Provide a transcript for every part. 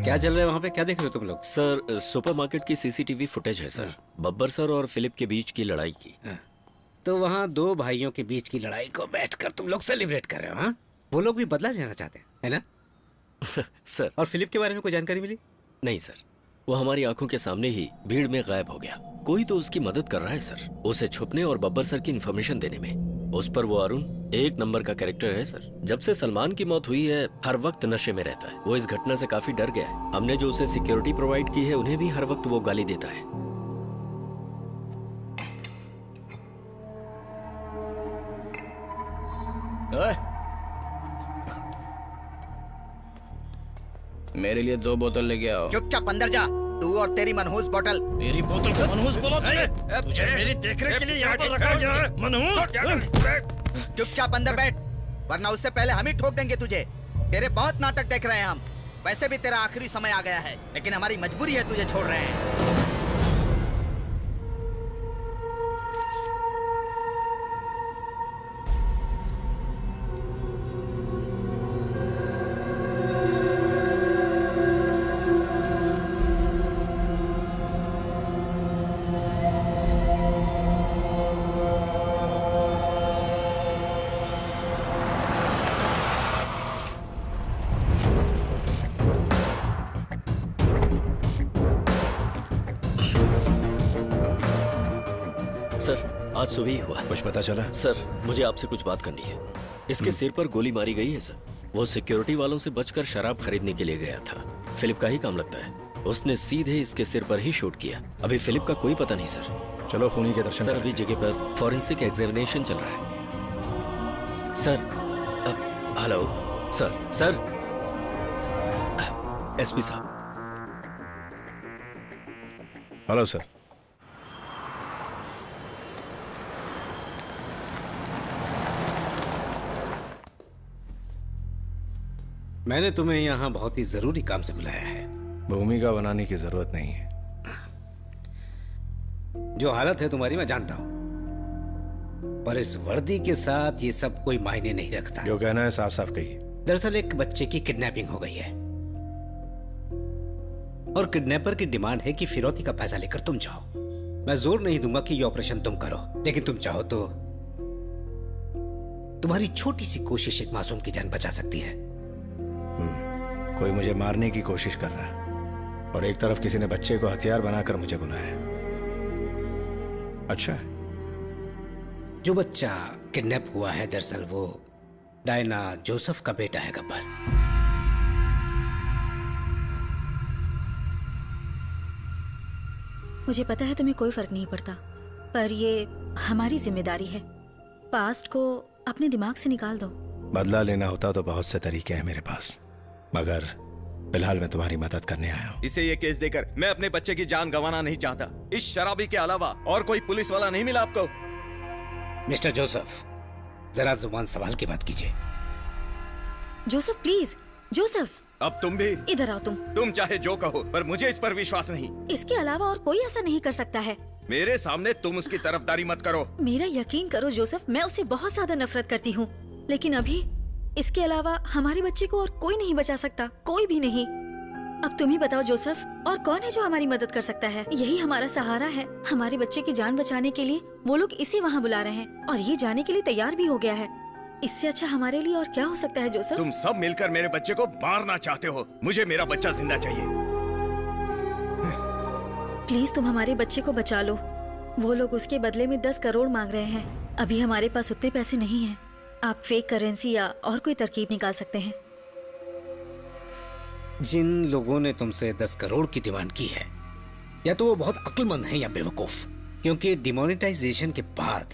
क्या चल रहा है वहाँ पे? क्या देख रहे हो तुम लोग? सर सुपरमार्केट की सीसीटीवी फुटेज है सर, बब्बर सर और फिलिप के बीच की लड़ाई की। तो वहाँ दो भाइयों के बीच की लड़ाई को बैठकर तुम लोग सेलिब्रेट कर रहे हो? हाँ, वो लोग भी बदला लेना चाहते हैं, है ना? सर, और फिलिप के बारे में कोई जानकारी मिली? नहीं सर, वो हमारी आंखों के सामने ही भीड़ में गायब हो गया। कोई तो उसकी मदद कर रहा है सर, उसे छुपने और बब्बर सर की इन्फॉर्मेशन देने में। उस पर वो अरुण एक नंबर का कैरेक्टर है सर। जब से सलमान की मौत हुई है हर वक्त नशे में रहता है। वो इस घटना से काफी डर गया है। हमने जो उसे सिक्योरिटी प्रोवाइड की है उन्हें भी हर वक्त वो गाली देता है। मेरे लिए 2 बोतल लेके आओ। चुपचाप अंदर जा, तू और तेरी मनहूस बोतल। मेरी बोतल को मनहूस बोला तुमने? मुझे मेरी देखरेख के लिए यहाँ पर रखा गया है। मनहूस, चुपचाप अंदर बैठ, वरना उससे पहले हम ही ठोक देंगे तुझे। तेरे बहुत नाटक देख रहे हैं हम। वैसे भी तेरा आखिरी समय आ गया है, लेकिन हमारी मजबूरी है तुझे छोड़ रहे हैं। सर आज सुबह ही हुआ। कुछ पता चला? सर मुझे आपसे कुछ बात करनी है। इसके सिर पर गोली मारी गई है सर। वो सिक्योरिटी वालों से बचकर शराब खरीदने के लिए गया था। फिलिप का ही काम लगता है। उसने सीधे इसके सिर पर ही शूट किया। अभी फिलिप का कोई पता नहीं सर। चलो खूनी के दर्शन सर अभी जगह पर फॉरेंसिक एग्जामिनेशन चल रहा है sir. Hello sir. Sir SP साहब। Hello sir. मैंने तुम्हें यहाँ बहुत ही जरूरी काम से बुलाया है। भूमिका बनाने की जरूरत नहीं है। जो हालत है तुम्हारी मैं जानता हूँ, पर इस वर्दी के साथ ये सब कोई मायने नहीं रखता। जो कहना है साफ साफ कहिए। दरअसल एक बच्चे की किडनैपिंग हो गई है और किडनैपर की डिमांड है कि फिरौती का पैसा लेकर तुम जाओ। मैं जोर नहीं दूंगा कि ये ऑपरेशन तुम करो, लेकिन तुम चाहो तो तुम्हारी छोटी सी कोशिश एक मासूम की जान बचा सकती है। कोई मुझे मारने की कोशिश कर रहा है। और एक तरफ किसी ने बच्चे को हथियार बनाकर मुझे बुलाया है। अच्छा है। जो बच्चा किडनैप हुआ है दरअसल वो डायना जोसेफ का बेटा है गब्बर। मुझे पता है तुम्हें कोई फर्क नहीं पड़ता, पर ये हमारी जिम्मेदारी है। पास्ट को अपने दिमाग से निकाल दो। बदला लेना होता तो बहुत से तरीके हैं मेरे पास, मगर फिलहाल मैं तुम्हारी मदद करने आया हूँ। इसे ये केस देकर मैं अपने बच्चे की जान गंवाना नहीं चाहता। इस शराबी के अलावा और कोई पुलिस वाला नहीं मिला आपको? मिस्टर जोसेफ, जरा जुबान संभाल के बात कीजिए। जोसेफ प्लीज, जोसेफ अब तुम भी इधर आओ। तुम चाहे जो कहो, पर मुझे इस पर विश्वास नहीं। इसके अलावा और कोई ऐसा नहीं कर सकता है। मेरे सामने तुम उसकी तरफदारी मत करो। मेरा यकीन करो जोसेफ, मैं उससे बहुत ज्यादा नफरत करती हूँ, लेकिन अभी इसके अलावा हमारे बच्चे को और कोई नहीं बचा सकता, कोई भी नहीं। अब तुम ही बताओ जोसेफ, और कौन है जो हमारी मदद कर सकता है? यही हमारा सहारा है। हमारे बच्चे की जान बचाने के लिए वो लोग इसे वहाँ बुला रहे हैं और ये जाने के लिए तैयार भी हो गया है। इससे अच्छा हमारे लिए और क्या हो सकता है जोसेफ? तुम सब मिलकर मेरे बच्चे को मारना चाहते हो। मुझे मेरा बच्चा जिंदा चाहिए। प्लीज तुम हमारे बच्चे को बचा लो। वो लोग उसके बदले में 10 करोड़ मांग रहे हैं। अभी हमारे पास उतने पैसे नहीं हैं। आप फेक करेंसी या और कोई तरकीब निकाल सकते हैं। जिन लोगों ने तुमसे 10 करोड़ की डिमांड की है, या तो वो बहुत अक्लमंद हैं या बेवकूफ, क्योंकि डिमोनेटाइजेशन के बाद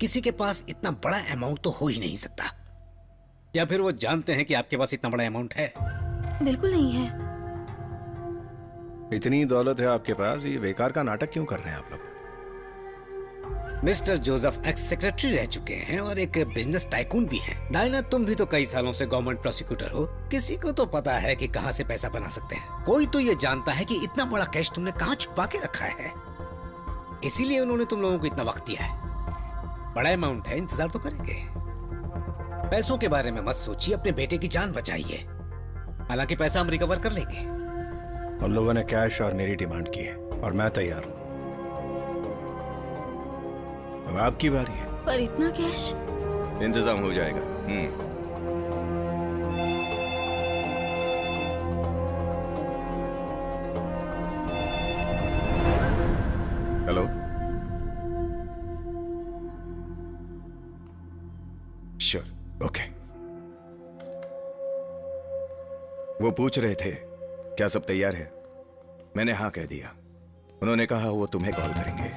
किसी के पास इतना बड़ा अमाउंट तो हो ही नहीं सकता। या फिर वो जानते हैं कि आपके पास इतना बड़ा अमाउंट है। बिल्कुल नहीं है। इतनी दौलत है आपके पास, ये बेकार का नाटक क्यों कर रहे हैं आप लोग? मिस्टर जोसेफ एक्स सेक्रेटरी रह चुके हैं और एक बिजनेस टाइकून भी हैं। डायना, तुम भी तो कई सालों से गवर्नमेंट प्रोसिक्यूटर हो। किसी को तो पता है कि कहां से पैसा बना सकते हैं। कोई तो ये जानता है कि इतना बड़ा कैश तुमने कहां छुपा के रखा है। इसीलिए उन्होंने तुम लोगों को इतना वक्त दिया है। बड़ा अमाउंट है, इंतजार तो करेंगे। पैसों के बारे में मत सोचिए, अपने बेटे की जान बचाइए। हालांकि पैसा हम रिकवर कर लेंगे। उन लोगों ने कैश और मेरी डिमांड की है और मैं तैयार हूं। अब आपकी बारी है। पर इतना कैश? इंतजाम हो जाएगा। Hello, sure, okay. वो पूछ रहे थे क्या सब तैयार है। मैंने हाँ कह दिया। उन्होंने कहा वो तुम्हें कॉल करेंगे।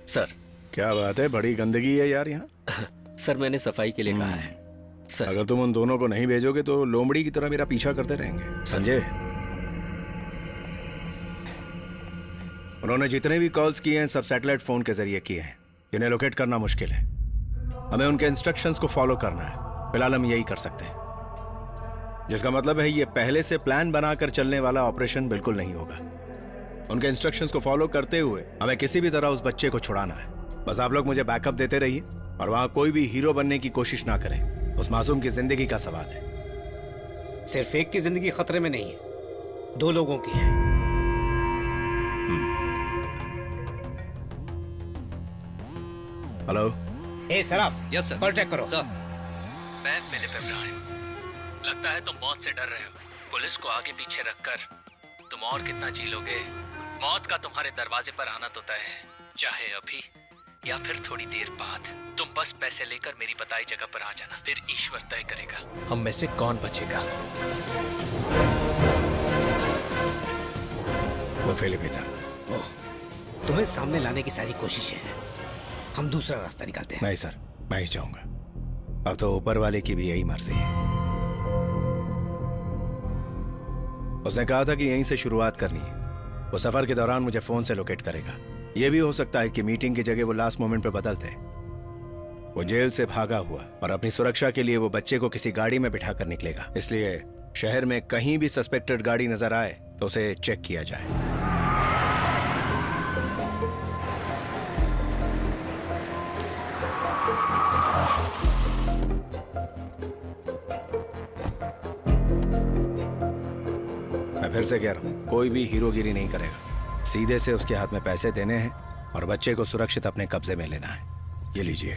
सर, क्या बात है, बड़ी गंदगी है यार यहाँ। सर मैंने सफाई के लिए कहा है। सर अगर तुम उन दोनों को नहीं भेजोगे तो लोमड़ी की तरह मेरा पीछा करते रहेंगे, समझे? उन्होंने जितने भी कॉल्स किए हैं सब सैटेलाइट फोन के जरिए किए हैं, जिन्हें लोकेट करना मुश्किल है। हमें उनके इंस्ट्रक्शंस को फॉलो करना है। फिलहाल हम यही कर सकते हैं, जिसका मतलब है ये पहले से प्लान बनाकर चलने वाला ऑपरेशन बिल्कुल नहीं होगा। उनके इंस्ट्रक्शंस को फॉलो करते हुए हमें किसी भी तरह उस बच्चे को छुड़ाना है। बस आप लोग मुझे बैकअप देते रहिए और वहां कोई भी हीरो बनने की कोशिश ना करें। उस मासूम की जिंदगी का सवाल है। सिर्फ एक की जिंदगी खतरे में नहीं है, 2 लोगों की है। हेलो। ए सराफ, यस सर। कांटेक्ट करो। सर, मैं फिलिप इब्राहिम। लगता है तुम मौत से डर रहे हो। पुलिस को आगे पीछे रखकर तुम और कितना जी लोगे? मौत का तुम्हारे दरवाजे पर आना तो तय है, चाहे अभी या फिर थोड़ी देर बाद। तुम बस पैसे लेकर मेरी बताई जगह पर आ जाना, फिर ईश्वर तय करेगा हम में से कौन बचेगा। वो फिलिप था। ओह, तुम्हें सामने लाने की सारी कोशिशें हैं। हम दूसरा रास्ता निकालते हैं। नहीं सर, मैं ही चाहूंगा। अब तो ऊपर वाले की भी यही मर्जी है। उसने कहा था कि यहीं से शुरुआत करनी है। वो सफर के दौरान मुझे फोन से लोकेट करेगा। यह भी हो सकता है कि मीटिंग की जगह वो लास्ट मोमेंट पे बदल दे। वो जेल से भागा हुआ और अपनी सुरक्षा के लिए वो बच्चे को किसी गाड़ी में बिठा कर निकलेगा। इसलिए शहर में कहीं भी सस्पेक्टेड गाड़ी नजर आए तो उसे चेक किया जाए। मैं फिर से कह रहा हूँ, कोई भी हीरोगिरी नहीं करेगा। सीधे से उसके हाथ में पैसे देने हैं और बच्चे को सुरक्षित अपने कब्जे में लेना है। ये लीजिए।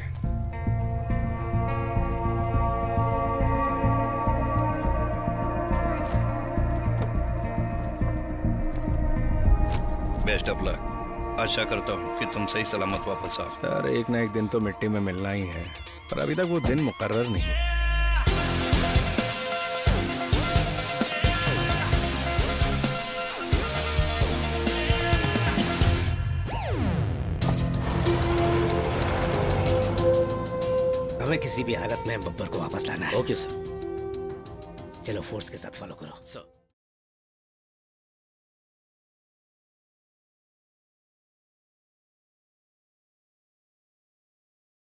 Best of luck. आशा करता हूँ कि तुम सही सलामत वापस आओ। सर एक ना एक दिन तो मिट्टी में मिलना ही है, पर अभी तक वो दिन मुकर्रर नहीं है। हमें किसी भी हालत में बब्बर को वापस लाना है। Okay sir. चलो फोर्स के साथ फॉलो करो। सर